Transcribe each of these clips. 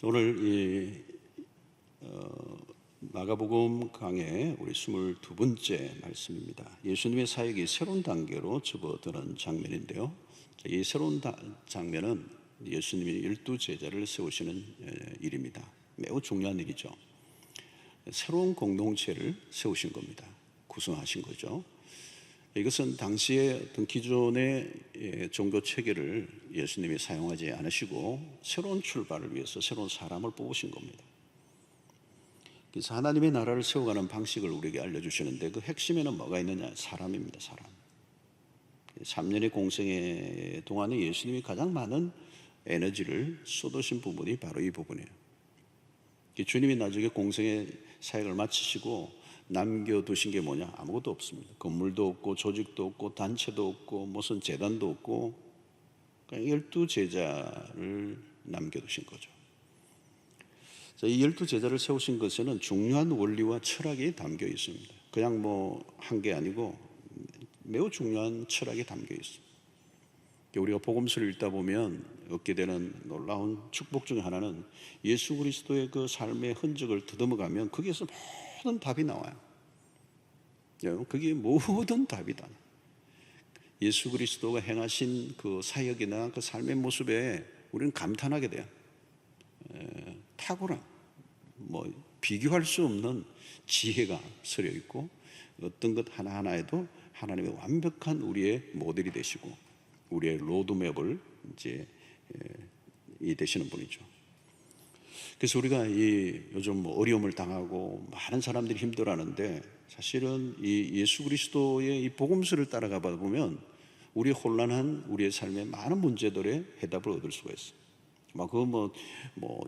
오늘 마가복음 강의 우리 22번째 말씀입니다. 예수님의 사역이 새로운 단계로 접어드는 장면인데요. 이 새로운 장면은 예수님이 12제자를 세우시는 일입니다. 매우 중요한 일이죠. 새로운 공동체를 세우신 겁니다. 구성하신 거죠. 이것은 당시의 어떤 기존의 종교 체계를 예수님이 사용하지 않으시고 새로운 출발을 위해서 새로운 사람을 뽑으신 겁니다. 그래서 하나님의 나라를 세워가는 방식을 우리에게 알려주시는데 그 핵심에는 뭐가 있느냐? 사람입니다. 사람. 3년의 공생애 동안에 예수님이 가장 많은 에너지를 쏟으신 부분이 바로 이 부분이에요. 주님이 나중에 공생애 사역을 마치시고 남겨두신 게 뭐냐? 아무것도 없습니다. 건물도 없고 조직도 없고 단체도 없고 무슨 재단도 없고 그냥 12제자를 남겨두신 거죠. 이 12제자를 세우신 것에는 중요한 원리와 철학이 담겨 있습니다. 그냥 한 게 아니고 매우 중요한 철학이 담겨 있습니다. 우리가 복음서를 읽다 보면 얻게 되는 놀라운 축복 중에 하나는 예수 그리스도의 그 삶의 흔적을 더듬어가면 거기에서 모든 답이 나와요. 그게 모든 답이다. 예수 그리스도가 행하신 그 사역이나 그 삶의 모습에 우리는 감탄하게 돼요. 탁월한, 비교할 수 없는 지혜가 서려 있고 어떤 것 하나하나에도 하나님의 완벽한 우리의 모델이 되시고 우리의 로드맵을 이 되시는 분이죠. 그래서 우리가 요즘 어려움을 당하고 많은 사람들이 힘들어하는데 사실은 이 예수 그리스도의 이 복음서를 따라가 보면 우리 혼란한 우리의 삶의 많은 문제들의 해답을 얻을 수가 있어요.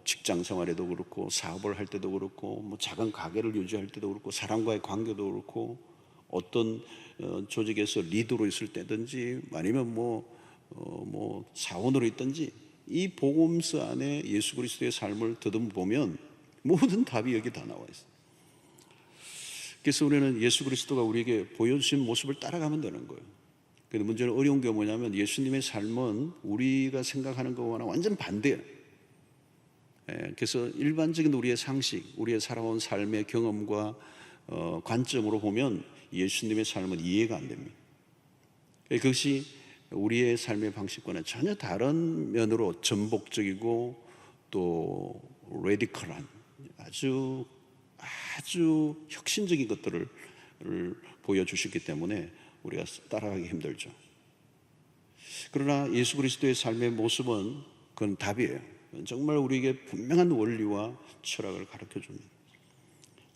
직장 생활에도 그렇고 사업을 할 때도 그렇고 작은 가게를 유지할 때도 그렇고 사람과의 관계도 그렇고 어떤 조직에서 리더로 있을 때든지 아니면 사원으로 있든지 이 복음서 안에 예수 그리스도의 삶을 더듬어 보면 모든 답이 여기 다 나와 있어요. 그래서 우리는 예수 그리스도가 우리에게 보여주신 모습을 따라가면 되는 거예요. 근데 문제는 어려운 게 뭐냐면 예수님의 삶은 우리가 생각하는 것과는 완전 반대예요. 그래서 일반적인 우리의 상식, 우리의 살아온 삶의 경험과 관점으로 보면 예수님의 삶은 이해가 안 됩니다. 그것이 우리의 삶의 방식과는 전혀 다른 면으로 전복적이고 또 레디컬한 아주 혁신적인 것들을 보여주시기 때문에 우리가 따라가기 힘들죠. 그러나 예수 그리스도의 삶의 모습은 그건 답이에요. 정말 우리에게 분명한 원리와 철학을 가르쳐 줍니다.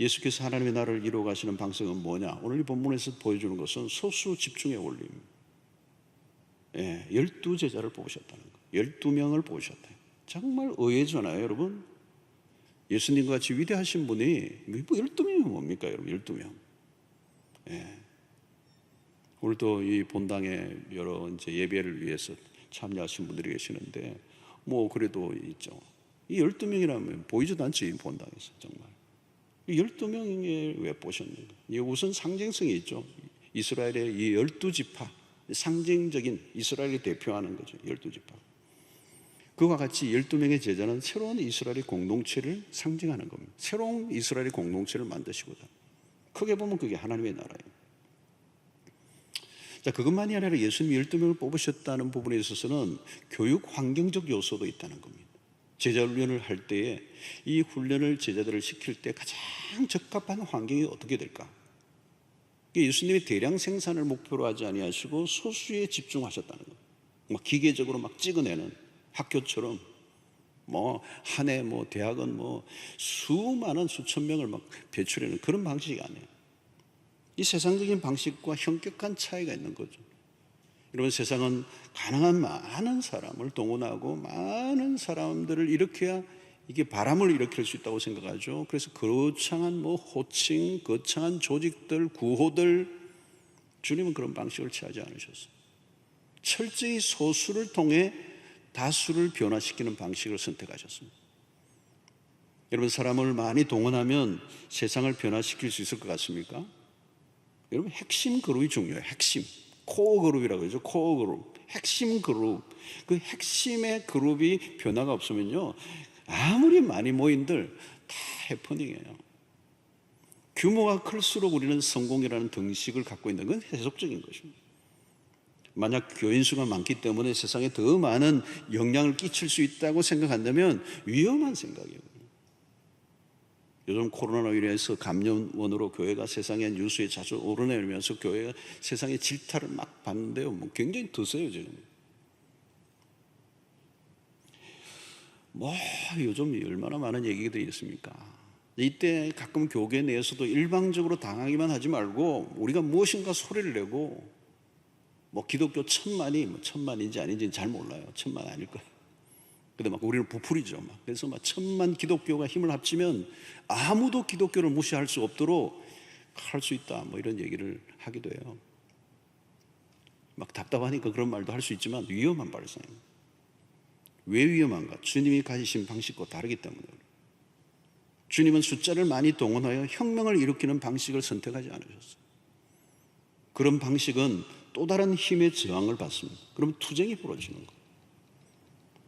예수께서 하나님의 나라를 이루어 가시는 방식은 뭐냐? 오늘 이 본문에서 보여주는 것은 소수 집중의 원리입니다. 12제자를 뽑으셨다는 거예요. 12명을 뽑으셨다. 정말 의외잖아요, 여러분. 예수님과 같이 위대하신 분이 12명이 뭡니까, 여러분? 12명. 오늘도 이 본당에 여러 예배를 위해서 참여하신 분들이 계시는데 그래도 있죠. 이 12명이라면 보이지도 않죠, 이 본당에서. 정말 이 12명에 왜 뽑으셨는가? 이 우선 상징성이 있죠. 이스라엘의 이 12지파, 상징적인 이스라엘이 대표하는 거죠. 12지파. 그와 같이 12명의 제자는 새로운 이스라엘의 공동체를 상징하는 겁니다. 새로운 이스라엘의 공동체를 만드시고자. 크게 보면 그게 하나님의 나라예요. 자, 그것만이 아니라 예수님이 12명을 뽑으셨다는 부분에 있어서는 교육 환경적 요소도 있다는 겁니다. 제자 훈련을 할 때에 이 훈련을 제자들을 시킬 때 가장 적합한 환경이 어떻게 될까? 예수님이 대량 생산을 목표로 하지 아니하시고 소수에 집중하셨다는 거예요. 기계적으로 찍어내는 학교처럼 한 해 대학은 수많은 수천 명을 배출하는 그런 방식이 아니에요. 이 세상적인 방식과 현격한 차이가 있는 거죠. 여러분, 세상은 가능한 많은 사람을 동원하고 많은 사람들을 일으켜야 이게 바람을 일으킬 수 있다고 생각하죠. 그래서 거창한 호칭, 거창한 조직들, 구호들, 주님은 그런 방식을 취하지 않으셨어요. 철저히 소수를 통해 다수를 변화시키는 방식을 선택하셨습니다. 여러분, 사람을 많이 동원하면 세상을 변화시킬 수 있을 것 같습니까? 여러분, 핵심 그룹이 중요해요. 핵심, 코어 그룹이라고 하죠. 코어 그룹, 핵심 그룹. 그 핵심의 그룹이 변화가 없으면요, 아무리 많이 모인들 다 해프닝이에요. 규모가 클수록 우리는 성공이라는 등식을 갖고 있는 건 해석적인 것입니다. 만약 교인 수가 많기 때문에 세상에 더 많은 영향을 끼칠 수 있다고 생각한다면 위험한 생각이에요. 요즘 코로나로 인해서 감염원으로 교회가 세상의 뉴스에 자주 오르내리면서 교회가 세상의 질타를 막 받는데요. 굉장히 드세요, 지금. 요즘 얼마나 많은 얘기가 있습니까? 이때 가끔 교계 내에서도 일방적으로 당하기만 하지 말고 우리가 무엇인가 소리를 내고 기독교 1000만이 1000만인지 아닌지는 잘 몰라요. 1000만 아닐 거예요. 근데 우리는 부풀이죠. 그래서 1000만 기독교가 힘을 합치면 아무도 기독교를 무시할 수 없도록 할 수 있다. 이런 얘기를 하기도 해요. 답답하니까 그런 말도 할 수 있지만 위험한 발상입니다. 왜 위험한가? 주님이 가지신 방식과 다르기 때문에. 주님은 숫자를 많이 동원하여 혁명을 일으키는 방식을 선택하지 않으셨어요. 그런 방식은 또 다른 힘의 저항을 받습니다. 그럼 투쟁이 벌어지는 거예요.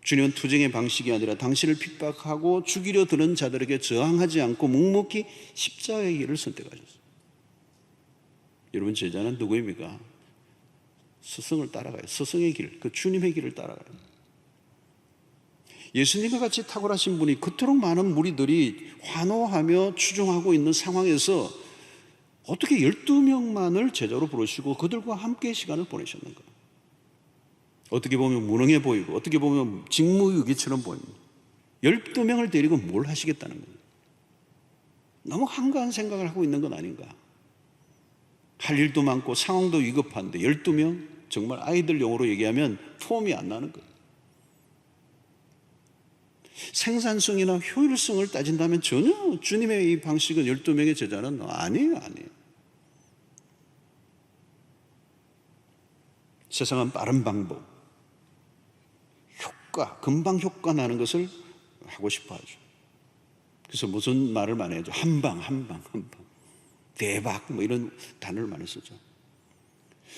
주님은 투쟁의 방식이 아니라 당신을 핍박하고 죽이려 드는 자들에게 저항하지 않고 묵묵히 십자가의 길을 선택하셨어요. 여러분, 제자는 누구입니까? 스승을 따라가요. 스승의 길, 그 주님의 길을 따라가요. 예수님과 같이 탁월하신 분이 그토록 많은 무리들이 환호하며 추종하고 있는 상황에서 어떻게 12명만을 제자로 부르시고 그들과 함께 시간을 보내셨는가? 어떻게 보면 무능해 보이고 어떻게 보면 직무유기처럼 보입니다. 12명을 데리고 뭘 하시겠다는 거예요? 너무 한가한 생각을 하고 있는 건 아닌가? 할 일도 많고 상황도 위급한데 12명? 정말 아이들 용어로 얘기하면 폼이 안 나는 거예요. 생산성이나 효율성을 따진다면 전혀 주님의 이 방식은 12명의 제자는 아니에요. 세상은 빠른 방법, 효과, 금방 효과 나는 것을 하고 싶어 하죠. 그래서 무슨 말을 많이 하죠? 한방, 대박, 이런 단어를 많이 쓰죠.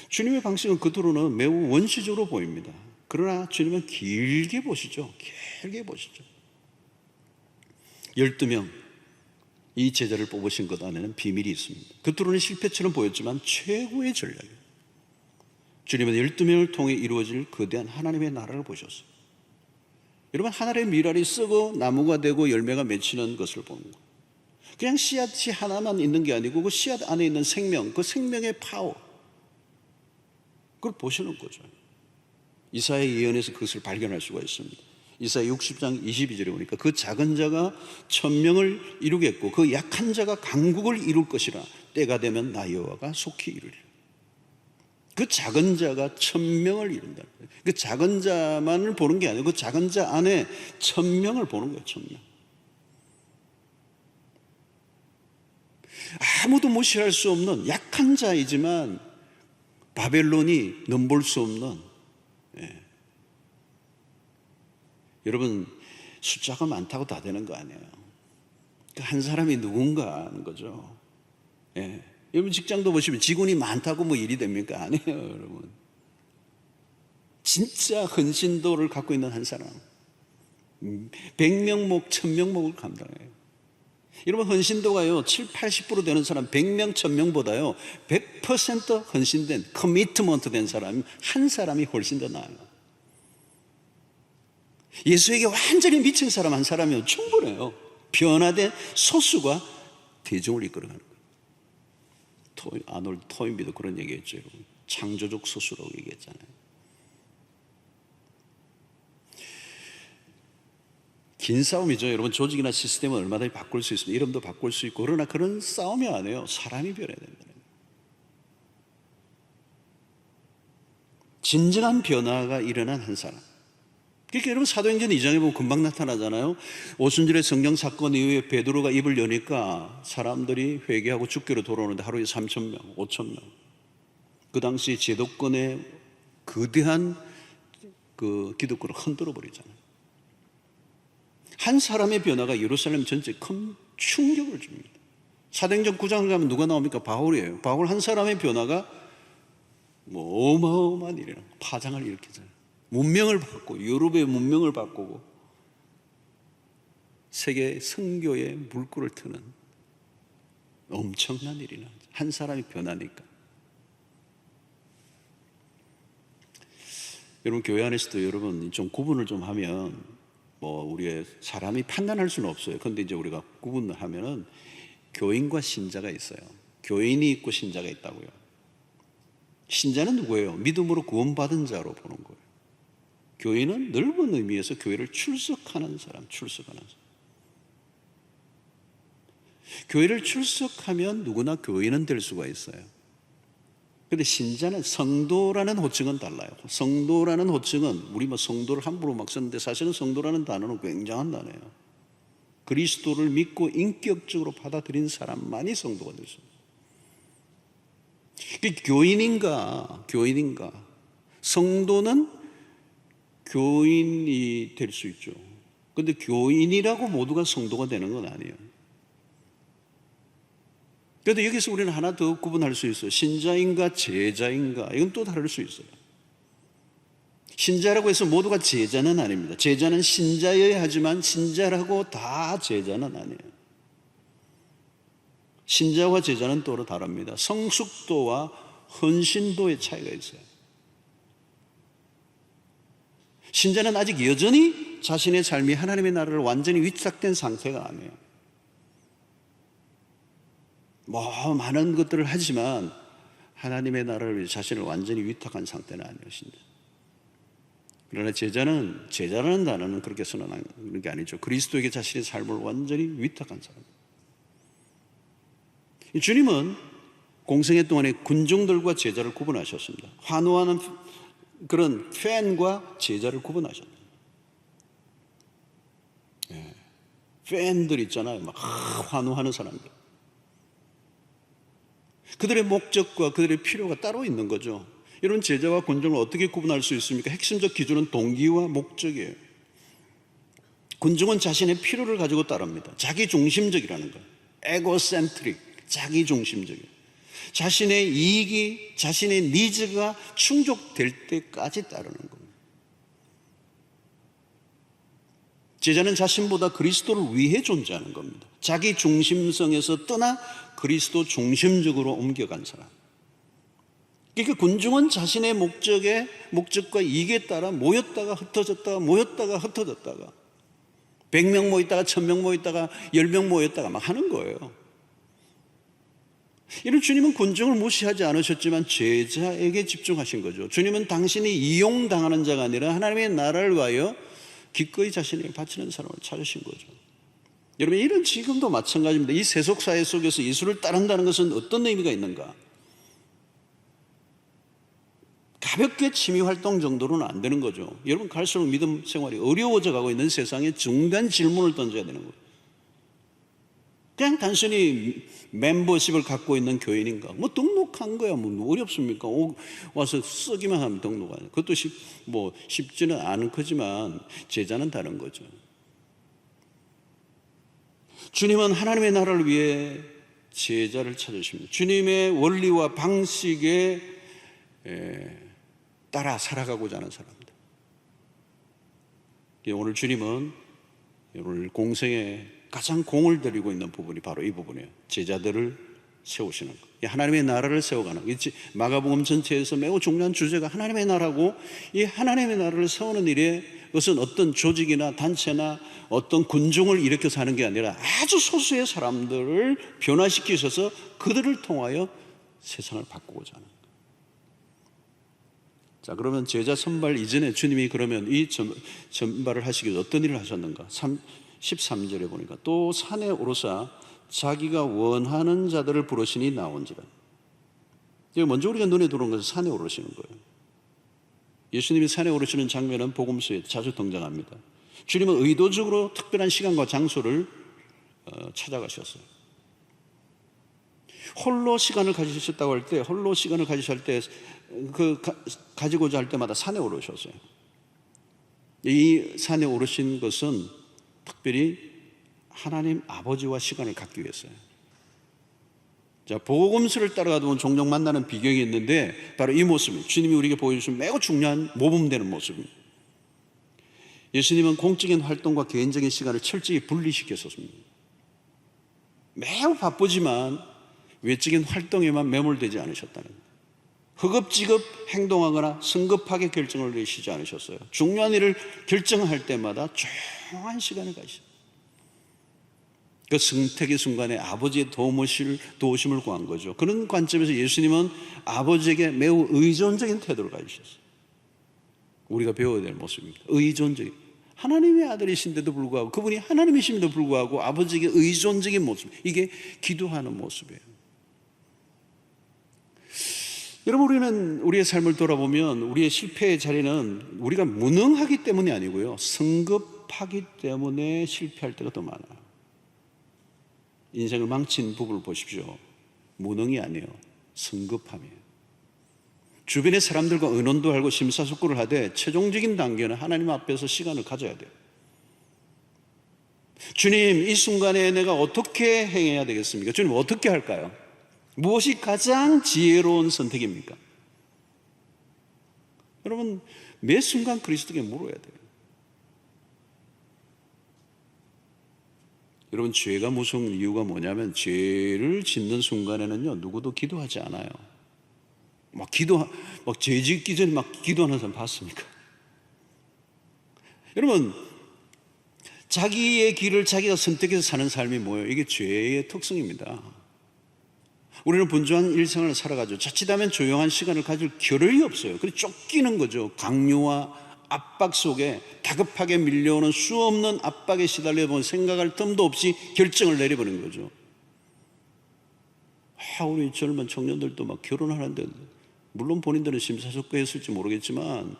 주님의 방식은 겉으로는 매우 원시적으로 보입니다. 그러나 주님은 길게 보시죠. 12명, 이 제자를 뽑으신 것 안에는 비밀이 있습니다. 겉으로는 실패처럼 보였지만 최고의 전략이에요. 주님은 12명을 통해 이루어질 거대한 하나님의 나라를 보셨어요. 여러분, 하늘의 밀알이 썩어 나무가 되고 열매가 맺히는 것을 보는 거예요. 그냥 씨앗이 하나만 있는 게 아니고 그 씨앗 안에 있는 생명, 그 생명의 파워, 그걸 보시는 거죠. 이사야 예언에서 그것을 발견할 수가 있습니다. 이사야 60장 22절에 보니까 그 작은 자가 1000명을 이루겠고 그 약한 자가 강국을 이룰 것이라. 때가 되면 나 여호와가 속히 이루리라. 그 작은 자가 1000명을 이룬다. 그 작은 자만을 보는 게 아니고 그 작은 자 안에 1000명을 보는 거예요. 1000명. 아무도 무시할 수 없는 약한 자이지만 바벨론이 넘볼 수 없는, 여러분, 숫자가 많다고 다 되는 거 아니에요. 한 사람이 누군가 하는 거죠. 여러분, 직장도 보시면 직원이 많다고 일이 됩니까? 아니에요, 여러분. 진짜 헌신도를 갖고 있는 한 사람, 100명목, 1000명목을 감당해요. 여러분, 헌신도가요 70-80% 되는 사람 100명, 1000명보다요 100% 헌신된, 커미트먼트 된 사람이 한 사람이 훨씬 더 나아요. 예수에게 완전히 미친 사람 한 사람이면 충분해요. 변화된 소수가 대중을 이끌어가는 거예요. 아놀드 토인비도 그런 얘기했죠. 여러분. 창조적 소수라고 얘기했잖아요. 긴 싸움이죠. 여러분, 조직이나 시스템은 얼마든지 바꿀 수 있습니다. 이름도 바꿀 수 있고. 그러나 그런 싸움이 아니에요. 사람이 변해야 된다는 거예요. 진정한 변화가 일어난 한 사람. 그러니까 여러분, 사도행전 2장에 보면 금방 나타나잖아요. 오순절의 성령 사건 이후에 베드로가 입을 여니까 사람들이 회개하고 죽기로 돌아오는데 하루에 3000명, 5000명. 그 당시 제도권의 거대한 그 기독교를 흔들어 버리잖아요. 한 사람의 변화가 예루살렘 전체에 큰 충격을 줍니다. 사도행전 9장을 가면 누가 나옵니까? 바울이에요. 바울 한 사람의 변화가 어마어마한 일이라 파장을 일으키잖아요. 문명을 바꾸고, 유럽의 문명을 바꾸고. 세계 선교의 물꼬를 트는 엄청난 일이나 한 사람이 변하니까. 여러분 교회 안에서도 여러분 좀 구분을 좀 하면 우리의 사람이 판단할 수는 없어요. 그런데 이제 우리가 구분을 하면은 교인과 신자가 있어요. 교인이 있고 신자가 있다고요. 신자는 누구예요? 믿음으로 구원받은 자로 보는 거예요. 교인은 넓은 의미에서 교회를 출석하는 사람, 교회를 출석하면 누구나 교인은 될 수가 있어요. 그런데 신자는, 성도라는 호칭은 달라요. 성도라는 호칭은 우리 성도를 함부로 막 쓰는데 사실은 성도라는 단어는 굉장한 단어예요. 그리스도를 믿고 인격적으로 받아들인 사람만이 성도가 될 수 있어요. 교인인가? 성도는 교인이 될 수 있죠. 그런데 교인이라고 모두가 성도가 되는 건 아니에요. 그런데 여기서 우리는 하나 더 구분할 수 있어요. 신자인가 제자인가, 이건 또 다를 수 있어요. 신자라고 해서 모두가 제자는 아닙니다. 제자는 신자여야 하지만 신자라고 다 제자는 아니에요. 신자와 제자는 또 다릅니다. 성숙도와 헌신도의 차이가 있어요. 신자는 아직 여전히 자신의 삶이 하나님의 나라를 완전히 위탁된 상태가 아니에요. 많은 것들을 하지만 하나님의 나라를 위해 자신을 완전히 위탁한 상태는 아니에요, 신자. 그러나 제자라는 단어는 그렇게 선언하는 게 아니죠. 그리스도에게 자신의 삶을 완전히 위탁한 사람. 주님은 공생애 동안에 군중들과 제자를 구분하셨습니다. 환호하는 그런 팬과 제자를 구분하셨습니다. 팬들 있잖아요. 막 환호하는 사람들. 그들의 목적과 그들의 필요가 따로 있는 거죠. 이런 제자와 군중을 어떻게 구분할 수 있습니까? 핵심적 기준은 동기와 목적이에요. 군중은 자신의 필요를 가지고 따릅니다. 자기중심적이라는 거예요. 에고센트릭, 자기중심적이에요. 자신의 이익이, 자신의 니즈가 충족될 때까지 따르는 겁니다. 제자는 자신보다 그리스도를 위해 존재하는 겁니다. 자기 중심성에서 떠나 그리스도 중심적으로 옮겨간 사람. 그러니까 군중은 자신의 목적과 이익에 따라 모였다가 흩어졌다가 100명 모였다가 1000명 모였다가 10명 모였다가 막 하는 거예요. 이런 주님은 군중을 무시하지 않으셨지만 제자에게 집중하신 거죠. 주님은 당신이 이용당하는 자가 아니라 하나님의 나라를 위하여 기꺼이 자신에게 바치는 사람을 찾으신 거죠. 여러분, 이런 지금도 마찬가지입니다. 이 세속사회 속에서 예수를 따른다는 것은 어떤 의미가 있는가? 가볍게 취미활동 정도로는 안 되는 거죠. 여러분, 갈수록 믿음 생활이 어려워져 가고 있는 세상에 중간 질문을 던져야 되는 거예요. 그냥 단순히 멤버십을 갖고 있는 교인인가? 등록한 거야. 어렵습니까? 와서 쓰기만 하면 등록하냐. 그것도 쉽지는 않은 거지만 제자는 다른 거죠. 주님은 하나님의 나라를 위해 제자를 찾으십니다. 주님의 원리와 방식에 따라 살아가고자 하는 사람입니다. 오늘 주님은 오늘 공생에 가장 공을 들이고 있는 부분이 바로 이 부분이에요. 제자들을 세우시는 것. 하나님의 나라를 세워가는 것. 마가복음 전체에서 매우 중요한 주제가 하나님의 나라고, 이 하나님의 나라를 세우는 일에 그것은 어떤 조직이나 단체나 어떤 군중을 일으켜서 하는 게 아니라 아주 소수의 사람들을 변화시키셔서 그들을 통하여 세상을 바꾸고자 하는 것. 자, 그러면 제자 선발 이전에 주님이 그러면 이 선발을 하시기 위해서 어떤 일을 하셨는가? 13절에 보니까 또 산에 오르사 자기가 원하는 자들을 부르시니 나온지라. 먼저 우리가 눈에 들어온 것은 산에 오르시는 거예요. 예수님이 산에 오르시는 장면은 복음서에 자주 등장합니다. 주님은 의도적으로 특별한 시간과 장소를 찾아가셨어요. 홀로 시간을 가지셨다고 할 때, 가지고자 할 때마다 산에 오르셨어요. 이 산에 오르신 것은 특별히 하나님 아버지와 시간을 갖기 위해서요. 자, 복음서를 따라가다 보면 종종 만나는 비경이 있는데 바로 이 모습이 주님이 우리에게 보여주신 매우 중요한 모범되는 모습입니다. 예수님은 공적인 활동과 개인적인 시간을 철저히 분리시켰었습니다. 매우 바쁘지만 외적인 활동에만 매몰되지 않으셨다는 거예요. 허겁지겁 행동하거나 성급하게 결정을 내리시지 않으셨어요. 중요한 일을 결정할 때마다 조용한 시간을 가지셨어요. 그 선택의 순간에 아버지의 도우심을 구한 거죠. 그런 관점에서 예수님은 아버지에게 매우 의존적인 태도를 가지셨어요. 우리가 배워야 될 모습입니다. 의존적인, 하나님의 아들이신데도 불구하고, 그분이 하나님이심에도 불구하고 아버지에게 의존적인 모습, 이게 기도하는 모습이에요. 여러분, 우리는 우리의 삶을 돌아보면 우리의 실패의 자리는 우리가 무능하기 때문이 아니고요, 성급하기 때문에 실패할 때가 더 많아요. 인생을 망친 부부를 보십시오. 무능이 아니에요, 성급함이에요. 주변의 사람들과 의논도 하고 심사숙고를 하되 최종적인 단계는 하나님 앞에서 시간을 가져야 돼요. 주님, 이 순간에 내가 어떻게 행해야 되겠습니까? 주님, 어떻게 할까요? 무엇이 가장 지혜로운 선택입니까? 여러분, 매 순간 그리스도께 물어야 돼요. 여러분, 죄가 무서운 이유가 뭐냐면, 죄를 짓는 순간에는요, 누구도 기도하지 않아요. 죄 짓기 전에 막 기도하는 사람 봤습니까? 여러분, 자기의 길을 자기가 선택해서 사는 삶이 뭐예요? 이게 죄의 특성입니다. 우리는 분주한 일상을 살아가죠. 자칫하면 조용한 시간을 가질 겨를이 없어요. 그래서 쫓기는 거죠. 강요와 압박 속에 다급하게 밀려오는 수없는 압박에 시달려 보면 생각할 틈도 없이 결정을 내려버리는 거죠. 우리 젊은 청년들도 막 결혼하는데, 물론 본인들은 심사숙고했을지 모르겠지만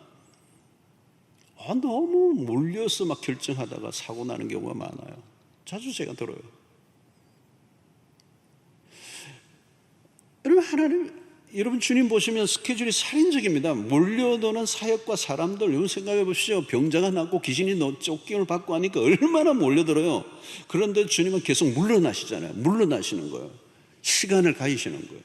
너무 몰려서 막 결정하다가 사고 나는 경우가 많아요. 자주 제가 들어요. 여러분 주님 보시면 스케줄이 살인적입니다. 몰려드는 사역과 사람들, 여러분 생각해 보시죠. 병자가 낫고 귀신이 쫓김을 받고 하니까 얼마나 몰려들어요. 그런데 주님은 계속 물러나시잖아요. 물러나시는 거예요. 시간을 가지시는 거예요.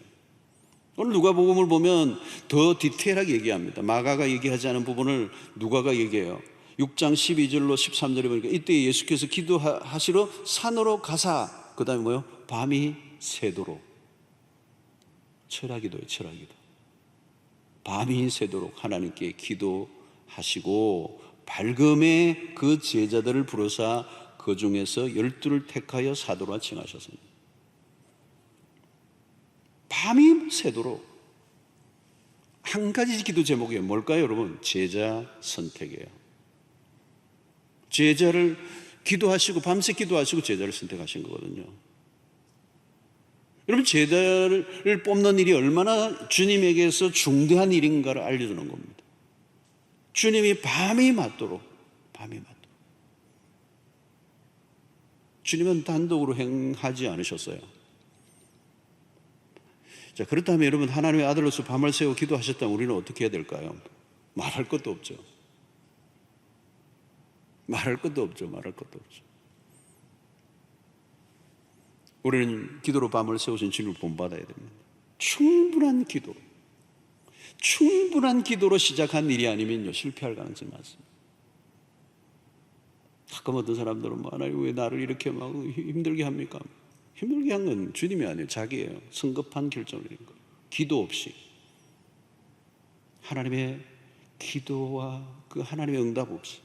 오늘 누가복음을 보면 더 디테일하게 얘기합니다. 마가가 얘기하지 않은 부분을 누가가 얘기해요. 6장 12절로 13절에 보니까 이때 예수께서 기도하시러 산으로 가사, 그 다음에 뭐요? 밤이 새도록. 철학기도예요, 철학기도. 밤이 새도록 하나님께 기도하시고 밝음에 그 제자들을 부르사 그 중에서 12를 택하여 사도라 칭하셨습니다. 밤이 새도록. 한 가지 기도 제목이에요. 뭘까요, 여러분? 제자 선택이에요. 제자를 기도하시고 밤새 기도하시고 제자를 선택하신 거거든요. 여러분, 제자를 뽑는 일이 얼마나 주님에게서 중대한 일인가를 알려주는 겁니다. 주님이 밤이 맞도록. 주님은 단독으로 행하지 않으셨어요. 자, 그렇다면 여러분, 하나님의 아들로서 밤을 새워 기도하셨다면 우리는 어떻게 해야 될까요? 말할 것도 없죠. 우리는 기도로 밤을 세우신 주님을 본받아야 됩니다. 충분한 기도로 시작한 일이 아니면요, 실패할 가능성이 많습니다. 가끔 어떤 사람들은 하나님 왜 나를 이렇게 막 힘들게 합니까? 힘들게 한 건 주님이 아니에요, 자기예요. 성급한 결정을 내린 거예요. 기도 없이. 하나님의 기도와 그 하나님의 응답 없이.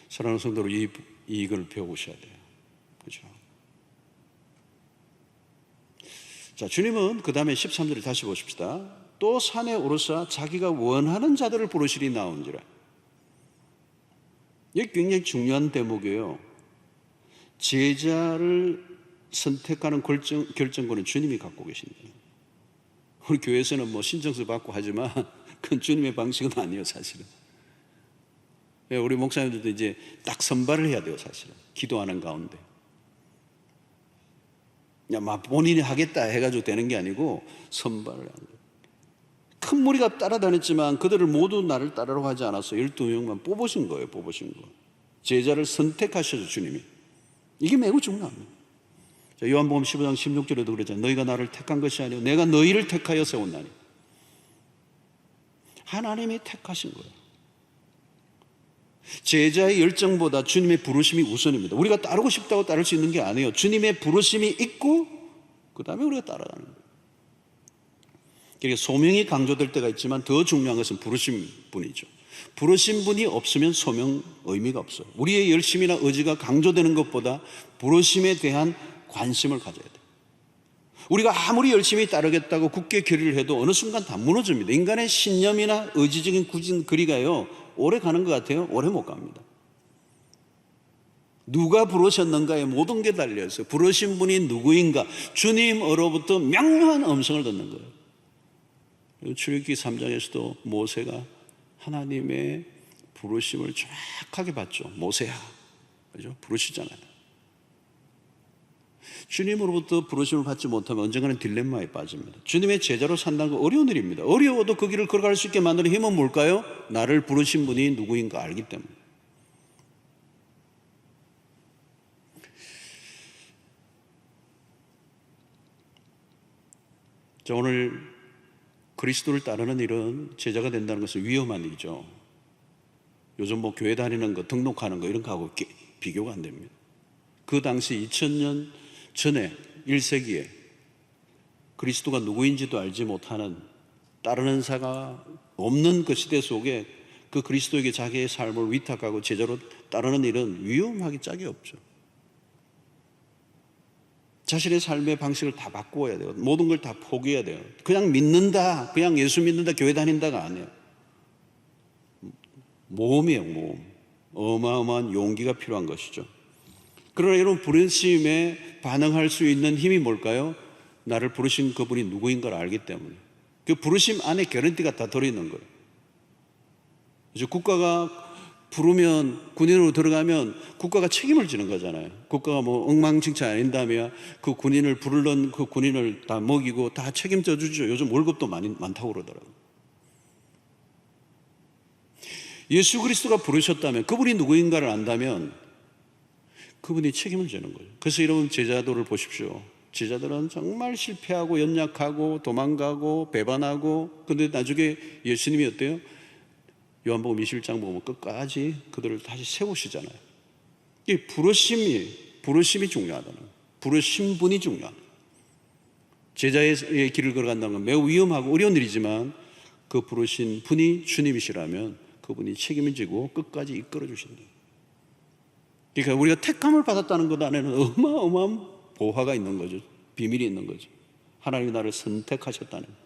사랑하는 성도로 이걸 배워보셔야 돼요. 그렇죠? 자, 주님은 그 다음에 13절을 다시 보십시다. 또 산에 오르사 자기가 원하는 자들을 부르시리 나온지라. 이게 굉장히 중요한 대목이에요. 제자를 선택하는 결정권은 주님이 갖고 계십니다. 우리 교회에서는 신청서 받고 하지만 그건 주님의 방식은 아니에요, 사실은. 우리 목사님들도 이제 딱 선발을 해야 돼요, 사실은. 기도하는 가운데. 그냥 막 본인이 하겠다 해가지고 되는 게 아니고 선발을 하는 거예요. 큰 무리가 따라다녔지만 그들을 모두 나를 따르라고 하지 않았어. 12명만 뽑으신 거예요. 제자를 선택하셔서 주님이. 이게 매우 중요합니다. 자, 요한복음 15장 16절에도 그러잖아요. 너희가 나를 택한 것이 아니고 내가 너희를 택하여 세웠나니. 하나님이 택하신 거예요. 제자의 열정보다 주님의 부르심이 우선입니다. 우리가 따르고 싶다고 따를 수 있는 게 아니에요. 주님의 부르심이 있고 그 다음에 우리가 따라가는 거예요. 그러니까 소명이 강조될 때가 있지만 더 중요한 것은 부르심 분이죠. 부르신 분이 없으면 소명 의미가 없어요. 우리의 열심이나 의지가 강조되는 것보다 부르심에 대한 관심을 가져야 돼요. 우리가 아무리 열심히 따르겠다고 굳게 결의를 해도 어느 순간 다 무너집니다. 인간의 신념이나 의지적인 굳은 거리가요, 오래 가는 것 같아요? 오래 못 갑니다. 누가 부르셨는가에 모든 게 달려있어요. 부르신 분이 누구인가? 주님으로부터 명료한 음성을 듣는 거예요. 출애굽기 3장에서도 모세가 하나님의 부르심을 정확하게 받죠. 모세야, 그죠? 부르시잖아요. 주님으로부터 부르심을 받지 못하면 언젠가는 딜레마에 빠집니다. 주님의 제자로 산다는 건 어려운 일입니다. 어려워도 그 길을 걸어갈 수 있게 만드는 힘은 뭘까요? 나를 부르신 분이 누구인가 알기 때문에. 자, 오늘 그리스도를 따르는 일은 제자가 된다는 것은 위험한 일이죠. 요즘 뭐 교회 다니는 거, 등록하는 거 이런 거하고 비교가 안 됩니다. 그 당시 2000년 전에 1세기에 그리스도가 누구인지도 알지 못하는, 따르는 자가 없는 그 시대 속에 그 그리스도에게 자기의 삶을 위탁하고 제자로 따르는 일은 위험하기 짝이 없죠. 자신의 삶의 방식을 다 바꾸어야 돼요. 모든 걸 다 포기해야 돼요. 그냥 믿는다, 그냥 예수 믿는다, 교회 다닌다가 아니에요. 모험이에요, 모험. 어마어마한 용기가 필요한 것이죠. 그러나 여러분, 부르심에 반응할 수 있는 힘이 뭘까요? 나를 부르신 그분이 누구인가를 알기 때문에. 그 부르심 안에 개런티가 다 들어있는 거예요. 그래서 국가가 부르면, 군인으로 들어가면 국가가 책임을 지는 거잖아요. 국가가 뭐 엉망진창 아닌다면 그 군인을 부르는 그 군인을 다 먹이고 다 책임져 주죠. 요즘 월급도 많다고 그러더라고요. 예수 그리스도가 부르셨다면, 그분이 누구인가를 안다면 그분이 책임을 지는 거예요. 그래서 여러분, 제자도를 보십시오. 제자들은 정말 실패하고 연약하고 도망가고 배반하고, 근데 나중에 예수님이 어때요? 요한복음 21장 보면 끝까지 그들을 다시 세우시잖아요. 이 부르심이 중요하다는 거예요. 부르신 분이 중요하다. 제자의 길을 걸어간다는 건 매우 위험하고 어려운 일이지만 그 부르신 분이 주님이시라면 그분이 책임을 지고 끝까지 이끌어 주신다. 그러니까 우리가 택함을 받았다는 것 안에는 어마어마한 보화가 있는 거죠. 비밀이 있는 거죠. 하나님이 나를 선택하셨다는,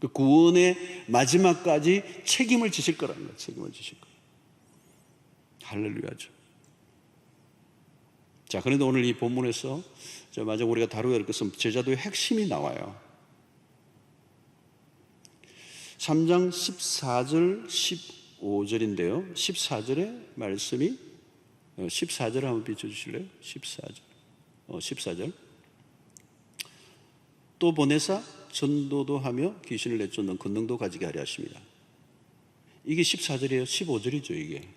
그 구원의 마지막까지 책임을 지실 거라는 거예요. 책임을 지실 거예요. 할렐루야죠. 자, 그런데 오늘 이 본문에서 마지막 우리가 다루어야 할 것은 제자도의 핵심이 나와요. 3장 14절 15절인데요 14절의 말씀이, 14절 한번 비춰주실래요? 14절. 또 보내사 전도도 하며 귀신을 내쫓는 권능도 가지게 하려 하십니다. 이게 14절이에요? 15절이죠 이게.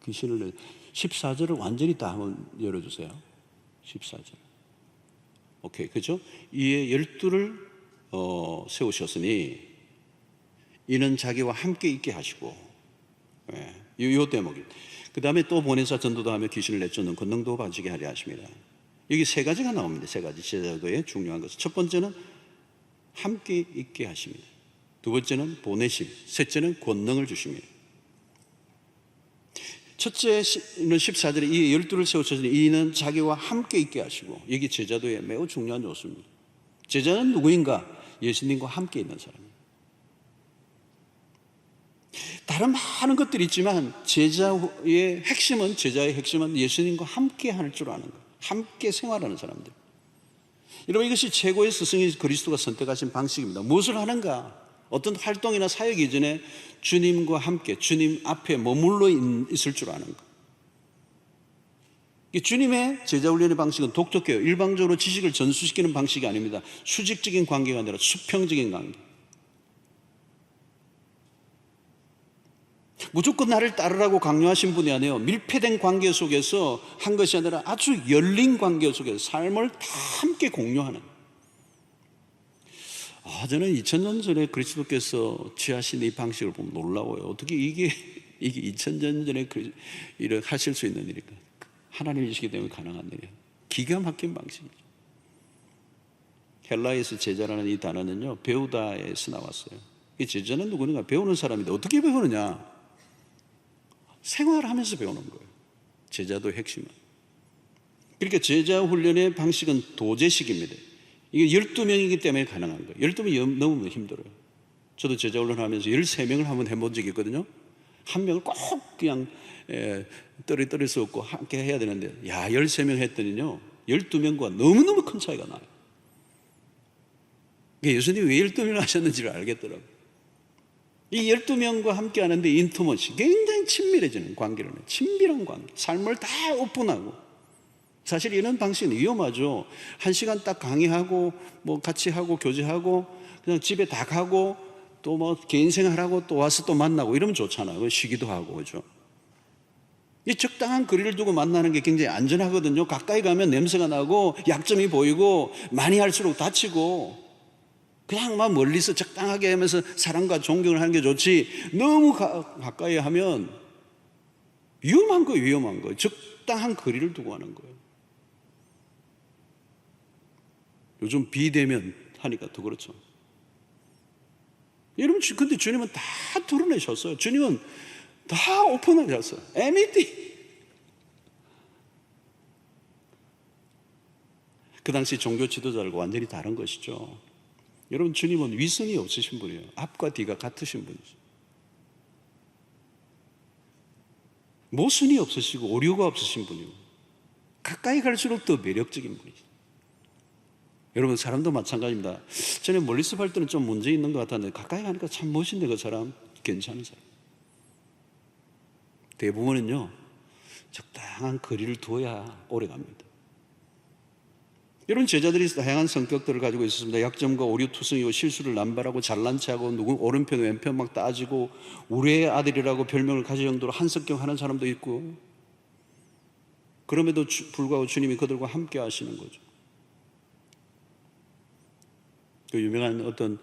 귀신을 14절을 완전히 다 한번 열어주세요. 14절. 오케이, 그죠? 이에 12를 세우셨으니 이는 자기와 함께 있게 하시고, 요 대목이. 그 다음에 또 보내사 전도도 하며 귀신을 내쫓는 권능도 가지게 하려 하십니다. 여기 세 가지가 나옵니다. 세 가지 제자도의 중요한 것은, 첫 번째는 함께 있게 하십니다. 두 번째는 보내심, 셋째는 권능을 주십니다. 첫째는 14절에 이 12를 세우셨으니 이는 자기와 함께 있게 하시고, 여기 제자도의 매우 중요한 요소입니다. 제자는 누구인가? 예수님과 함께 있는 사람입니다. 다른 많은 것들이 있지만 제자의 핵심은 예수님과 함께 할 줄 아는 거예요. 함께 생활하는 사람들. 여러분, 이것이 최고의 스승인 그리스도가 선택하신 방식입니다. 무엇을 하는가? 어떤 활동이나 사역 이전에 주님과 함께, 주님 앞에 머물러 있을 줄 아는 것. 주님의 제자 훈련의 방식은 독특해요. 일방적으로 지식을 전수시키는 방식이 아닙니다. 수직적인 관계가 아니라 수평적인 관계. 무조건 나를 따르라고 강요하신 분이 아니에요. 밀폐된 관계 속에서 한 것이 아니라 아주 열린 관계 속에서 삶을 다 함께 공유하는. 저는 2000년 전에 그리스도께서 취하신 이 방식을 보면 놀라워요. 어떻게 이게 2000년 전에 이렇게 하실 수 있는 일일까? 하나님이시기 때문에 가능한 일이에요. 기가 막힌 방식이죠. 헬라에서 제자라는 이 단어는요, 배우다에서 나왔어요. 이 제자는 누구는가? 배우는 사람인데 어떻게 배우느냐? 생활하면서 배우는 거예요. 제자도 핵심은. 그러니까 제자 훈련의 방식은 도제식입니다. 이게 12명이기 때문에 가능한 거예요. 12명이 넘으면 힘들어요. 저도 제자 훈련하면서 13명을 한번 해본 적이 있거든요. 한 명을 꼭 그냥 떨어뜨릴 수 없고 함께 해야 되는데 13명 했더니요 12명과 너무너무 큰 차이가 나요. 예수님이 왜 12명을 하셨는지를 알겠더라고요. 이 12명과 함께 하는데 인티머시, 굉장히 친밀해지는 관계를 해요. 친밀한 관계, 삶을 다 오픈하고. 사실 이런 방식은 위험하죠. 1시간 딱 강의하고 뭐 같이 하고 교제하고 그냥 집에 다 가고 또 뭐 개인 생활하고 또 와서 또 만나고 이러면 좋잖아요. 쉬기도 하고, 그죠? 이 적당한 거리를 두고 만나는 게 굉장히 안전하거든요. 가까이 가면 냄새가 나고 약점이 보이고 많이 할수록 다치고, 그냥 막 멀리서 적당하게 하면서 사랑과 존경을 하는 게 좋지, 너무 가까이 하면 위험한 거예요. 위험한 거예요. 적당한 거리를 두고 하는 거예요. 요즘 비대면 하니까 더 그렇죠. 여러분, 근데 주님은 다 드러내셨어요. 주님은 다 오픈하게 하셨어요. anything. 그 당시 종교 지도자들과 완전히 다른 것이죠. 여러분, 주님은 위선이 없으신 분이에요. 앞과 뒤가 같으신 분이죠. 모순이 없으시고 오류가 없으신 분이고, 가까이 갈수록 더 매력적인 분이죠. 여러분, 사람도 마찬가지입니다. 저는 멀리서 볼 때는 좀 문제 있는 것 같았는데 가까이 가니까 참 멋있네. 그 사람 괜찮은 사람. 대부분은요 적당한 거리를 두어야 오래 갑니다. 이런 제자들이 다양한 성격들을 가지고 있었습니다. 약점과 오류투성이고 실수를 남발하고 잘난 체하고 누구 오른편 왼편 막 따지고 우리의 아들이라고 별명을 가질 정도로 한석경하는 사람도 있고, 그럼에도 불구하고 주님이 그들과 함께 하시는 거죠. 그 유명한 어떤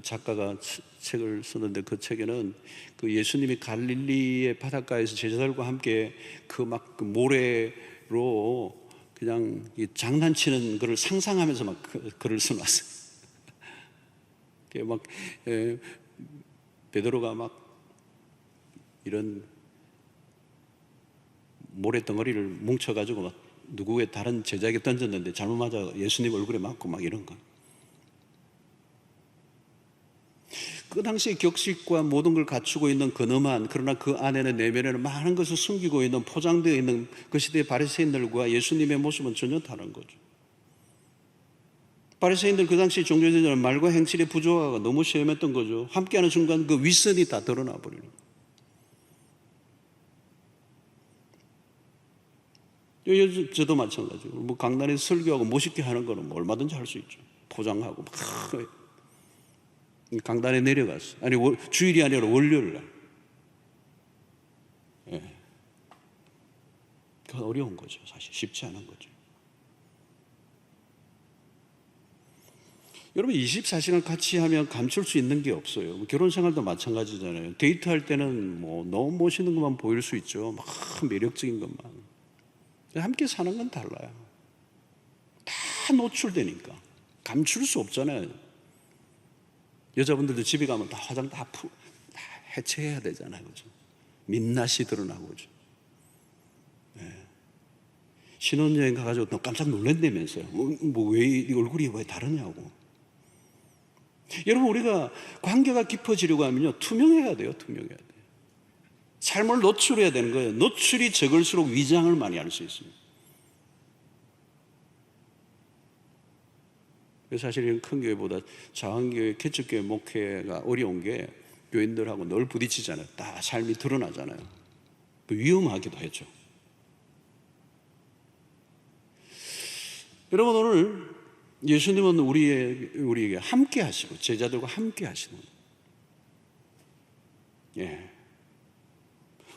작가가 책을 썼는데 그 책에는 그 예수님이 갈릴리의 바닷가에서 제자들과 함께 그 모래로 그냥 장난치는 것을 상상하면서 막 글을 써놨어요. 막 베드로가 막 이런 모래 덩어리를 뭉쳐가지고 막 누구의 다른 제자에게 던졌는데 잘못 맞아 예수님 얼굴에 맞고 막 이런 거. 그 당시 격식과 모든 걸 갖추고 있는 근엄한, 그러나 그 안에는 내면에는 많은 것을 숨기고 있는, 포장되어 있는 그 시대의 바리새인들과 예수님의 모습은 전혀 다른 거죠. 바리새인들, 그 당시 종교제자들은 말과 행실의 부조화가 너무 심했던 거죠. 함께하는 순간 그 윗선이 다 드러나 버리는 거예요. 저도 마찬가지고 뭐 강단에서 설교하고 멋있게 하는 거는 뭐 얼마든지 할 수 있죠. 포장하고 막 강단에 내려갔어. 아니 주일이 아니라 월요일 날. 예. 그건 어려운 거죠. 사실 쉽지 않은 거죠. 여러분, 24시간 같이 하면 감출 수 있는 게 없어요. 결혼 생활도 마찬가지잖아요. 데이트할 때는 뭐 너무 멋있는 것만 보일 수 있죠. 막 매력적인 것만. 함께 사는 건 달라요. 다 노출되니까 감출 수 없잖아요. 여자분들도 집에 가면 다 화장 다 해체해야 되잖아요. 그죠? 민낯이 드러나고, 그죠? 네. 신혼여행 가가지고 또 깜짝 놀란다면서요. 왜 이 얼굴이 왜 다르냐고. 여러분, 우리가 관계가 깊어지려고 하면요, 투명해야 돼요. 투명해야 돼요. 삶을 노출해야 되는 거예요. 노출이 적을수록 위장을 많이 할 수 있습니다. 사실 큰 교회보다 작은 교회, 개척교회 목회가 어려운 게 교인들하고 늘 부딪히잖아요. 다 삶이 드러나잖아요. 위험하기도 했죠. 여러분, 오늘 예수님은 우리에게 함께 하시고 제자들과 함께 하시는 거예요. 예.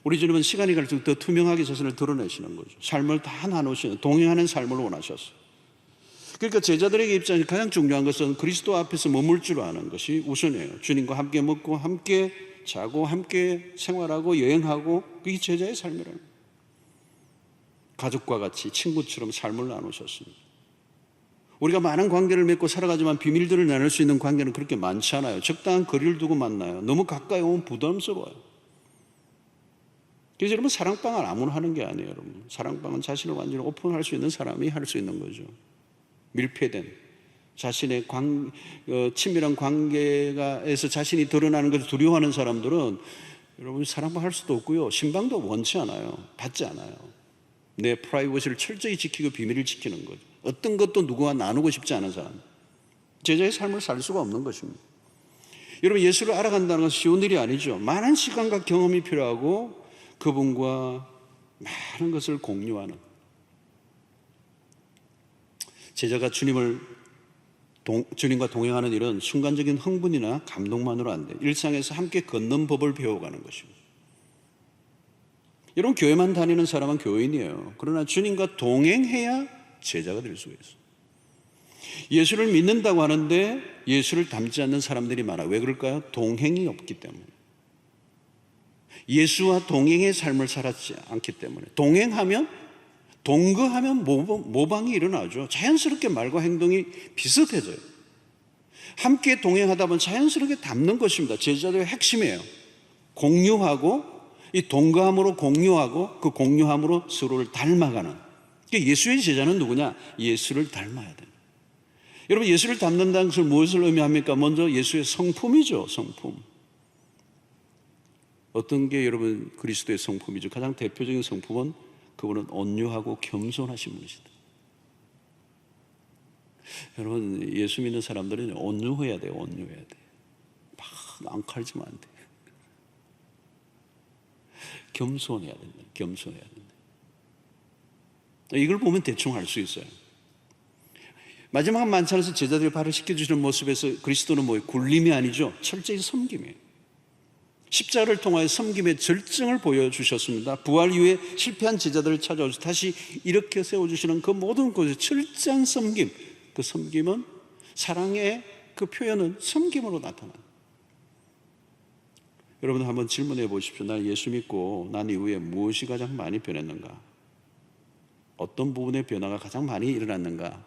우리 주님은 시간이 갈수록 더 투명하게 자신을 드러내시는 거죠. 삶을 다 나누시는, 동행하는 삶을 원하셨어요. 그러니까 제자들에게 입장에서 가장 중요한 것은 그리스도 앞에서 머물 줄 아는 것이 우선이에요. 주님과 함께 먹고 함께 자고 함께 생활하고 여행하고, 그게 제자의 삶이라는 거예요. 가족과 같이 친구처럼 삶을 나누셨습니다. 우리가 많은 관계를 맺고 살아가지만 비밀들을 나눌 수 있는 관계는 그렇게 많지 않아요. 적당한 거리를 두고 만나요. 너무 가까이 오면 부담스러워요. 그래서 여러분, 사랑방은 아무나 하는 게 아니에요. 여러분, 사랑방은 자신을 완전히 오픈할 수 있는 사람이 할 수 있는 거죠. 밀폐된 자신의 친밀한 관계에서 자신이 드러나는 것을 두려워하는 사람들은 여러분 사랑방 할 수도 없고요, 신방도 원치 않아요. 받지 않아요. 내 프라이버시를 철저히 지키고 비밀을 지키는 거죠. 어떤 것도 누구와 나누고 싶지 않은 사람, 제자의 삶을 살 수가 없는 것입니다. 여러분, 예수를 알아간다는 것은 쉬운 일이 아니죠. 많은 시간과 경험이 필요하고 그분과 많은 것을 공유하는, 제자가 주님과 동행하는 일은 순간적인 흥분이나 감동만으로 안 돼요. 일상에서 함께 걷는 법을 배워가는 것입니다. 여러분, 교회만 다니는 사람은 교인이에요. 그러나 주님과 동행해야 제자가 될 수가 있어요. 예수를 믿는다고 하는데 예수를 닮지 않는 사람들이 많아요. 왜 그럴까요? 동행이 없기 때문에. 예수와 동행의 삶을 살았지 않기 때문에. 동거하면 모방이 일어나죠. 자연스럽게 말과 행동이 비슷해져요. 함께 동행하다 보면 자연스럽게 닮는 것입니다. 제자들의 핵심이에요. 공유하고, 이 동거함으로 공유하고, 그 공유함으로 서로를 닮아가는. 예수의 제자는 누구냐? 예수를 닮아야 돼요. 여러분, 예수를 닮는다는 것을 무엇을 의미합니까? 먼저 예수의 성품이죠. 성품. 어떤 게 여러분 그리스도의 성품이죠? 가장 대표적인 성품은 그분은 온유하고 겸손하신 분이시다. 여러분, 예수 믿는 사람들은 온유해야 돼요. 온유해야 돼. 막 앙칼지면 안 돼. 겸손해야 된다. 겸손해야 된다. 이걸 보면 대충 알 수 있어요. 마지막 만찬에서 제자들이 발을 씻겨주시는 모습에서 그리스도는 뭐예요? 굴림이 아니죠. 철저히 섬김이에요. 십자가를 통하여 섬김의 절정을 보여주셨습니다. 부활 이후에 실패한 제자들을 찾아오셔서 다시 이렇게 세워주시는 그 모든 것의 철저한 섬김, 그 섬김은, 사랑의 그 표현은 섬김으로 나타나요. 여러분, 한번 질문해 보십시오. 나 예수 믿고 난 이후에 무엇이 가장 많이 변했는가? 어떤 부분의 변화가 가장 많이 일어났는가?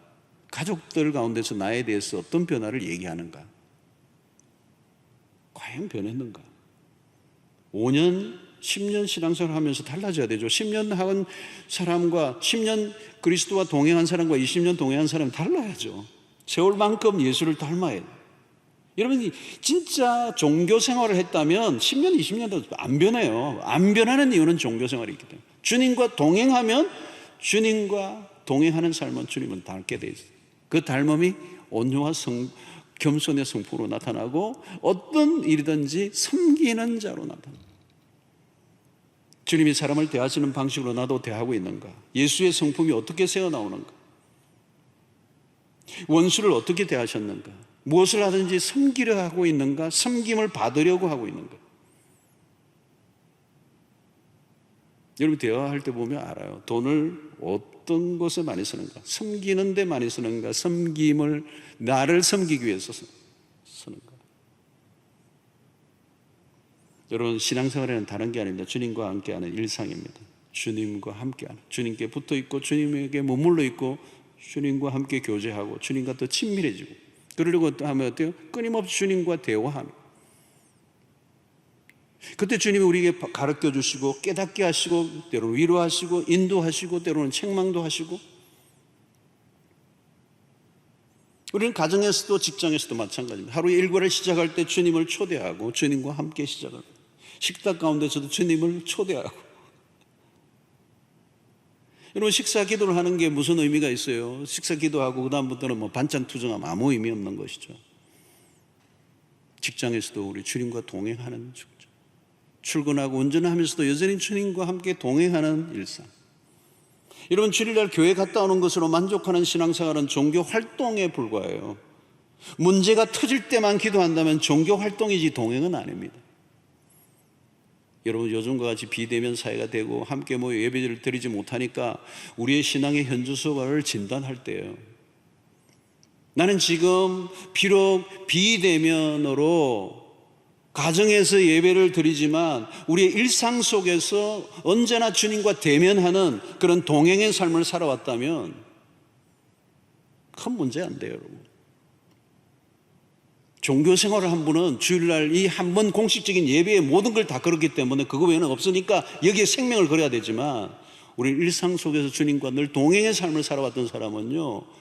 가족들 가운데서 나에 대해서 어떤 변화를 얘기하는가? 과연 변했는가? 5년, 10년 신앙생활 하면서 달라져야 되죠. 10년 한 사람과 10년 그리스도와 동행한 사람과 20년 동행한 사람은 달라야죠. 세월만큼 예수를 닮아야 돼요. 여러분, 진짜 종교 생활을 했다면 10년, 20년도 안 변해요. 안 변하는 이유는 종교 생활이 있기 때문에. 주님과 동행하면, 주님과 동행하는 삶은 주님은 닮게 돼 있어요. 그 닮음이 온유와 겸손의 성품으로 나타나고, 어떤 일이든지 섬기는 자로 나타납니다. 주님이 사람을 대하시는 방식으로 나도 대하고 있는가? 예수의 성품이 어떻게 새어나오는가? 원수를 어떻게 대하셨는가? 무엇을 하든지 섬기려 하고 있는가? 섬김을 받으려고 하고 있는가? 여러분, 대화할 때 보면 알아요. 돈을 어떤 것에 많이 쓰는가? 섬기는 데 많이 쓰는가? 섬김을, 나를 섬기기 위해서 쓰는가? 여러분, 신앙생활에는 다른 게 아닙니다. 주님과 함께하는 일상입니다. 주님과 함께하는, 주님께 붙어있고 주님에게 머물러 있고 주님과 함께 교제하고 주님과 또 친밀해지고, 그러려고 하면 어때요? 끊임없이 주님과 대화하는. 그때 주님이 우리에게 가르쳐 주시고 깨닫게 하시고 때로는 위로하시고 인도하시고 때로는 책망도 하시고, 우리는 가정에서도 직장에서도 마찬가지입니다. 하루 일과를 시작할 때 주님을 초대하고 주님과 함께 시작을, 식탁 가운데서도 주님을 초대하고. 여러분, 식사 기도를 하는 게 무슨 의미가 있어요? 식사 기도하고 그 다음부터는 뭐 반찬 투정하면 아무 의미 없는 것이죠. 직장에서도 우리 주님과 동행하는, 출근하고 운전하면서도 여전히 주님과 함께 동행하는 일상. 여러분, 주일날 교회 갔다 오는 것으로 만족하는 신앙생활은 종교 활동에 불과해요. 문제가 터질 때만 기도한다면 종교 활동이지 동행은 아닙니다. 여러분, 요즘과 같이 비대면 사회가 되고 함께 모여 예배를 드리지 못하니까 우리의 신앙의 현주소를 진단할 때예요. 나는 지금 비록 비대면으로 가정에서 예배를 드리지만 우리의 일상 속에서 언제나 주님과 대면하는 그런 동행의 삶을 살아왔다면 큰 문제 안 돼요, 여러분. 종교 생활을 한 분은 주일날 이 한 번 공식적인 예배의 모든 걸 다 걸었기 때문에 그거 외에는 없으니까 여기에 생명을 걸어야 되지만, 우리 일상 속에서 주님과 늘 동행의 삶을 살아왔던 사람은요,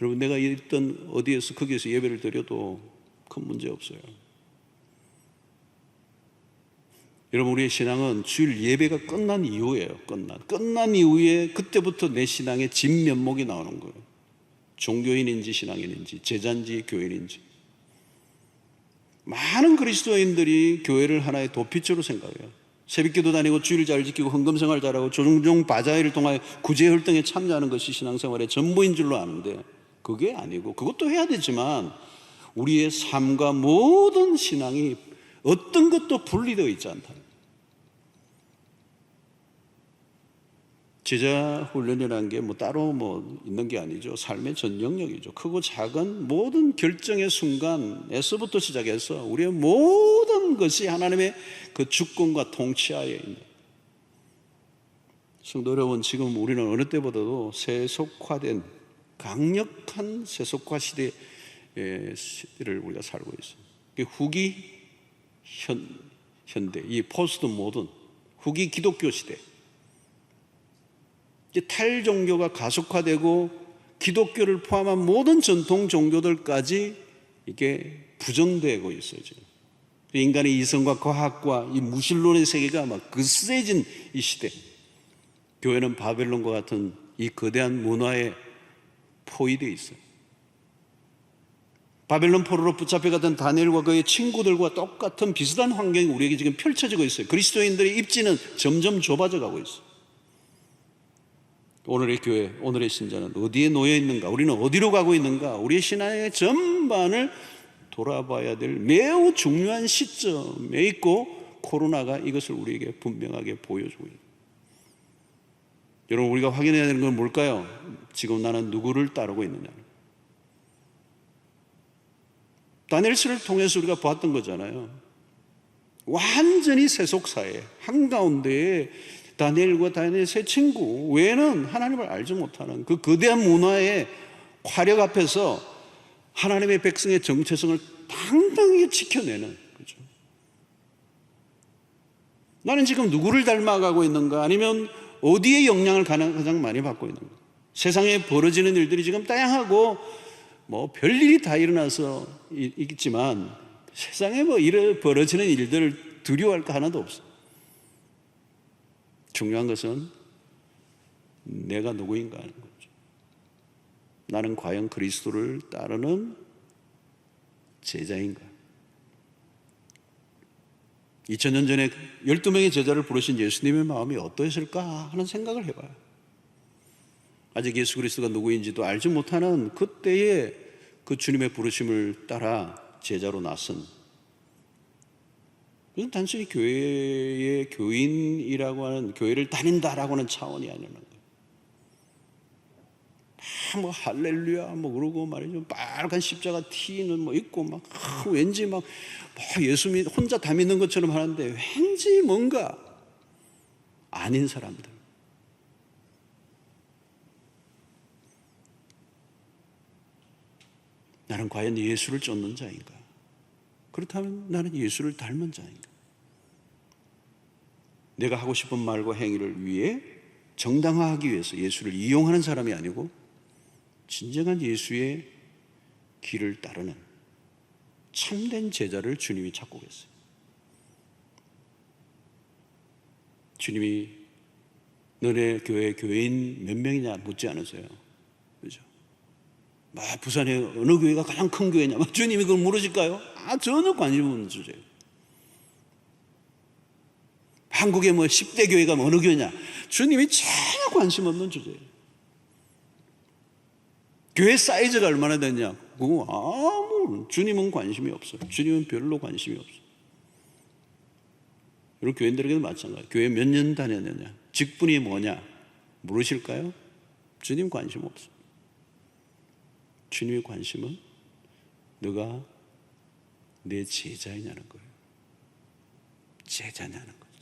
여러분, 내가 있던 어디에서 거기에서 예배를 드려도 큰 문제 없어요. 여러분, 우리의 신앙은 주일 예배가 끝난 이후에요. 끝난 이후에 그때부터 내 신앙의 진면목이 나오는 거예요. 종교인인지 신앙인인지 제자인지 교인인지. 많은 그리스도인들이 교회를 하나의 도피처로 생각해요. 새벽기도 다니고 주일 잘 지키고 헌금생활 잘하고 종종 바자회를 통하여 구제활동에 참여하는 것이 신앙생활의 전부인 줄로 아는데, 그게 아니고, 그것도 해야 되지만 우리의 삶과 모든 신앙이 어떤 것도 분리되어 있지 않다. 제자 훈련이라는 게 따로 있는 게 아니죠. 삶의 전 영역이죠. 크고 작은 모든 결정의 순간에서부터 시작해서 우리의 모든 것이 하나님의 그 주권과 통치하에 있는. 성도 여러분, 지금 우리는 어느 때보다도 세속화된 강력한 세속화 시대를 우리가 살고 있어요. 후기 현대, 이 포스트 모던, 후기 기독교 시대. 탈종교가 가속화되고 기독교를 포함한 모든 전통 종교들까지 이게 부정되고 있어요. 지금. 인간의 이성과 과학과 이 무신론의 세계가 막 거세진 이 시대. 교회는 바벨론과 같은 이 거대한 문화에 포위되어 있어요. 바벨론 포로로 붙잡혀갔던 다니엘과 그의 친구들과 똑같은 비슷한 환경이 우리에게 지금 펼쳐지고 있어요. 그리스도인들의 입지는 점점 좁아져 가고 있어요. 오늘의 교회, 오늘의 신자는 어디에 놓여 있는가? 우리는 어디로 가고 있는가? 우리의 신앙의 전반을 돌아봐야 될 매우 중요한 시점에 있고, 코로나가 이것을 우리에게 분명하게 보여주고 있습니다. 여러분, 우리가 확인해야 되는 건 뭘까요? 지금 나는 누구를 따르고 있느냐. 다니엘서를 통해서 우리가 봤던 거잖아요. 완전히 세속사회 한가운데에 다니엘과 다니엘의 세 친구 외에는 하나님을 알지 못하는 그 거대한 문화의 화력 앞에서 하나님의 백성의 정체성을 당당히 지켜내는 거죠. 나는 지금 누구를 닮아가고 있는가? 아니면 어디에 영향을 가장 많이 받고 있는가? 세상에 벌어지는 일들이 지금 다양하고 별일이 다 일어나서 있지만 세상에 벌어지는 일들을 두려워할 거 하나도 없어. 중요한 것은 내가 누구인가 하는 거죠. 나는 과연 그리스도를 따르는 제자인가? 2000년 전에 12명의 제자를 부르신 예수님의 마음이 어떠했을까 하는 생각을 해봐요. 아직 예수 그리스도가 누구인지도 알지 못하는 그때의 그 주님의 부르심을 따라 제자로 나선, 이건 단순히 교회의 교인이라고 하는, 교회를 다닌다라고 하는 차원이 아니라는 거예요. 할렐루야 그러고 말이죠. 빨간 십자가 티는 입고 왠지 예수 혼자 다 믿는 것처럼 하는데 왠지 뭔가 아닌 사람들. 나는 과연 예수를 쫓는 자인가? 그렇다면 나는 예수를 닮은 자인가? 내가 하고 싶은 말과 행위를 위해 정당화하기 위해서 예수를 이용하는 사람이 아니고 진정한 예수의 길을 따르는 참된 제자를 주님이 찾고 계세요. 주님이 너네 교회 교인 몇 명이냐 묻지 않으세요. 그죠? 부산에 어느 교회가 가장 큰 교회냐? 주님이 그걸 물으실까요? 전혀 관심 없는 주제예요. 한국의 10대 교회가 어느 교회냐? 주님이 전혀 관심 없는 주제예요. 교회 사이즈가 얼마나 되냐? 그거 주님은 관심이 없어요. 주님은 별로 관심이 없어요. 여러분, 교인들에게도 마찬가지예요. 교회 몇 년 다녔느냐? 직분이 뭐냐? 물으실까요? 주님 관심 없어요. 주님의 관심은 너가 내 제자이냐는 거예요. 제자냐는 거예요.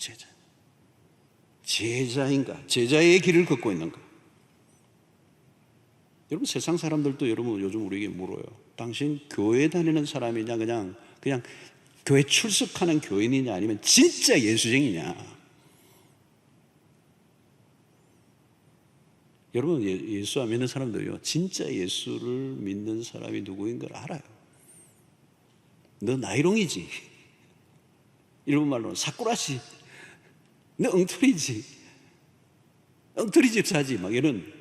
제자인가? 제자의 길을 걷고 있는가? 여러분, 세상 사람들도 여러분 요즘 우리에게 물어요. 당신 교회 다니는 사람이냐, 그냥 교회 출석하는 교인이냐, 아니면 진짜 예수쟁이냐? 여러분, 예수 안 믿는 사람들요, 진짜 예수를 믿는 사람이 누구인 걸 알아요. 너 나이롱이지. 일본 말로는 사쿠라시. 너 엉터리지. 엉터리 집사지. 막 이런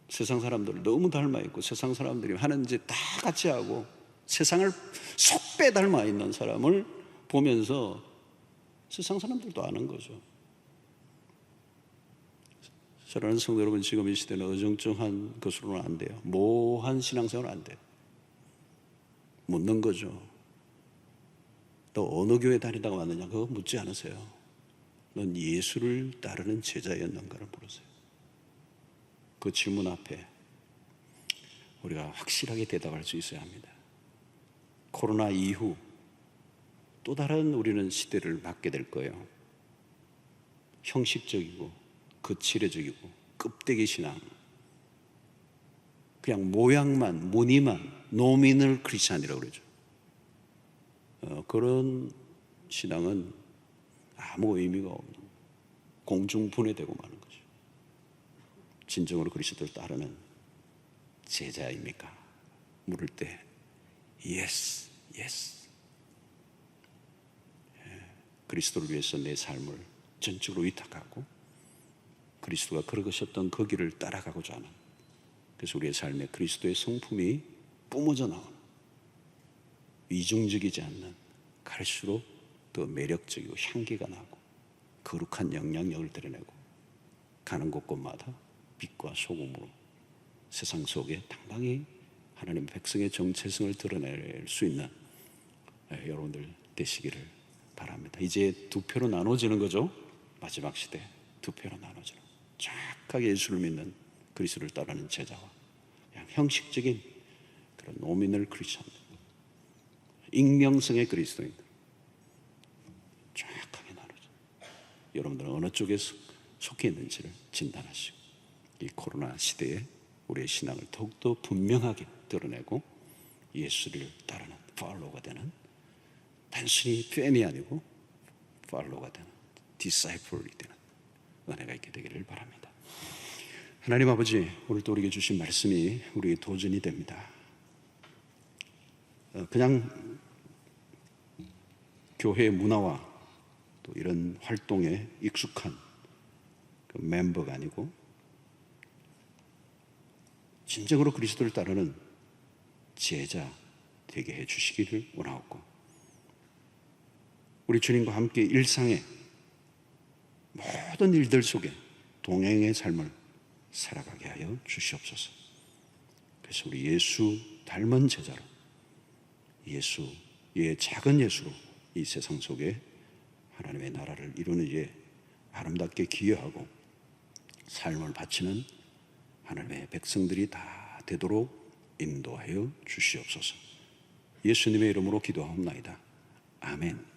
세상 사람들을 너무 닮아 있고, 세상 사람들이 하는 짓 다 같이 하고, 세상을 속배 닮아 있는 사람을 보면서 세상 사람들도 아는 거죠. 사랑하는 성도 여러분, 지금 이 시대는 어정쩡한 것으로는 안 돼요. 모호한 신앙생활은 안 돼요. 묻는 거죠. 너 어느 교회 다니다가 왔느냐? 그거 묻지 않으세요. 넌 예수를 따르는 제자였는가를 물으세요. 그 질문 앞에 우리가 확실하게 대답할 수 있어야 합니다. 코로나 이후 또 다른 우리는 시대를 맞게 될 거예요. 형식적이고 거칠어지고 껍데기 신앙, 그냥 모양만, 무늬만, 노미널 크리스찬이라고 그러죠. 그런 신앙은 아무 의미가 없는, 공중분해되고 마는 거죠. 진정으로 그리스도를 따르는 제자입니까? 물을 때 yes, yes. 그리스도를 위해서 내 삶을 전적으로 위탁하고 그리스도가 걸으셨던 그 길을 따라가고자 하는, 그래서 우리의 삶에 그리스도의 성품이 뿜어져 나오는, 이중적이지 않는, 갈수록 더 매력적이고 향기가 나고 거룩한 영향력을 드러내고 가는 곳곳마다 빛과 소금으로 세상 속에 당당히 하나님 백성의 정체성을 드러낼 수 있는 여러분들 되시기를 바랍니다. 이제 두 표로 나눠지는 거죠. 마지막 시대 두 표로 나눠지는, 정확하게 예수를 믿는 그리스도를 따르는 제자와 그냥 형식적인 그런 노미널 크리스천, 익명성의 그리스도인들, 정확하게 나누죠. 여러분들은 어느 쪽에 속해 있는지를 진단하시고 이 코로나 시대에 우리의 신앙을 더욱더 분명하게 드러내고 예수를 따르는 팔로워가 되는, 단순히 팬이 아니고 팔로워가 되는 디사이플이 되는 은혜가 있게 되기를 바랍니다. 하나님 아버지, 오늘도 우리에게 주신 말씀이 우리의 도전이 됩니다. 그냥 교회 문화와 또 이런 활동에 익숙한 그 멤버가 아니고 진정으로 그리스도를 따르는 제자 되게 해주시기를 원하옵고, 우리 주님과 함께 일상의 모든 일들 속에 동행의 삶을 살아가게 하여 주시옵소서. 그래서 우리 예수 닮은 제자로, 예수의 작은 예수로 이 세상 속에 하나님의 나라를 이루는 일에 아름답게 기여하고 삶을 바치는 하나님의 백성들이 다 되도록 인도하여 주시옵소서. 예수님의 이름으로 기도하옵나이다. 아멘.